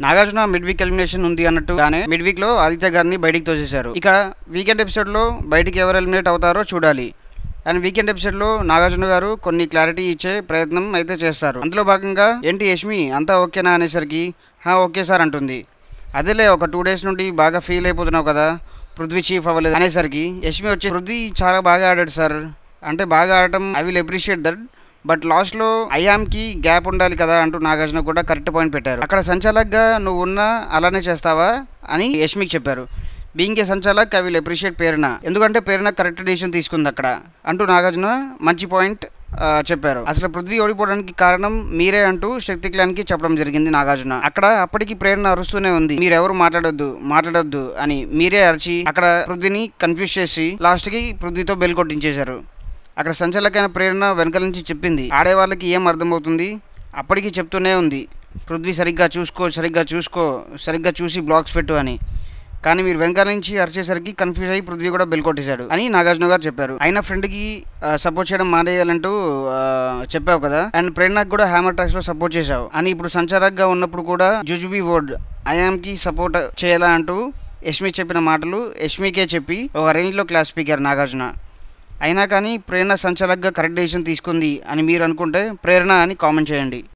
Nagarjuna mid week elimination ఉంది అన్నట్టుగానే mid week లో ఆదిత్య గారిని బయటికి తోసేశారు. ఇక వీకెండ్ ఎపిసోడ్ లో బయటికి ఎవరు ఎలిమినేట్ అవుతారో చూడాలి. అండ్ వీకెండ్ ఎపిసోడ్ లో నాగార్జున గారు కొన్ని క్లారిటీ ఇచ్చే ప్రయత్నం అయితే చేస్తారు. అందులో భాగంగా ఏంటి యష్మి అంతా ఓకేనా అనేసరికి ఓకే సార్ అంటుంది. అదేలే ఒక 2 days నుండి బాగా ఫీల్ అయిపోతున్నావు కదా, పృథ్వీ చీఫ్ అవ్వలేదు అనేసరికి యష్మి వచ్చి పృథ్వీ చాలా బాగా ఆడాడు సార్, అంటే బాగా ఆడటం I will appreciate that, but లాస్ట్లో ఐఆమ్కి గ్యాప్ ఉండాలి కదా అంటూ నాగార్జున కూడా కరెక్ట్ పాయింట్ పెట్టారు. అక్కడ సంచాలక్గా నువ్వు ఉన్నా అలానే చేస్తావా అని యష్మికి చెప్పారు. Being a sanchalak I will appreciate Prerana, ఎందుకంటే ప్రేరణ కరెక్ట్ డిసిషన్ తీసుకుంది అక్కడ అంటూ నాగార్జున మంచి పాయింట్ చెప్పారు. అసలు పృథ్వీ ఓడిపోవడానికి కారణం మీరే అంటూ శక్తి క్లాన్కి చెప్పడం జరిగింది నాగార్జున. అక్కడ అప్పటికి ప్రేరణ అరుస్తూనే ఉంది, మీరెవరు మాట్లాడొద్దు అని మీరే అరిచి అక్కడ పృథ్వీని కన్ఫ్యూజ్ చేసి లాస్ట్కి పృథ్వీతో బెల్ కొట్టించేశారు. అక్కడ సంచలకైన ప్రేరణ వెనకాల నుంచి చెప్పింది, ఆడేవాళ్ళకి ఏం అర్థమవుతుంది, అప్పటికి చెప్తూనే ఉంది పృథ్వీ సరిగ్గా చూసి బ్లాక్స్ పెట్టు అని. కానీ మీరు వెనకాల నుంచి అరిచేసరికి కన్ఫ్యూజ్ అయ్యి పృథ్వీ కూడా బెల్ కొట్టేశాడు అని నాగార్జున గారు చెప్పారు. అయినా ఫ్రెండ్కి సపోర్ట్ చేయడం మానేయాలంటూ చెప్పావు కదా, అండ్ ప్రేరణకు కూడా హ్యామర్ టాక్స్ లో సపోర్ట్ చేశావు అని ఇప్పుడు సంచాలక్గా ఉన్నప్పుడు కూడా జుజుబీ వర్డ్ ఐఆమ్కి సపోర్ట్ చేయాలా అంటూ యష్మి చెప్పిన మాటలు యష్మికే చెప్పి ఒక రేంజ్లో క్లాస్ స్పీకర్ నాగార్జున. అయినా కానీ ప్రేరణ సంచాలక్గా కరెక్ట్ డెసిషన్ తీసుకుంది అని మీరు అనుకుంటే ప్రేరణ అని కామెంట్ చేయండి.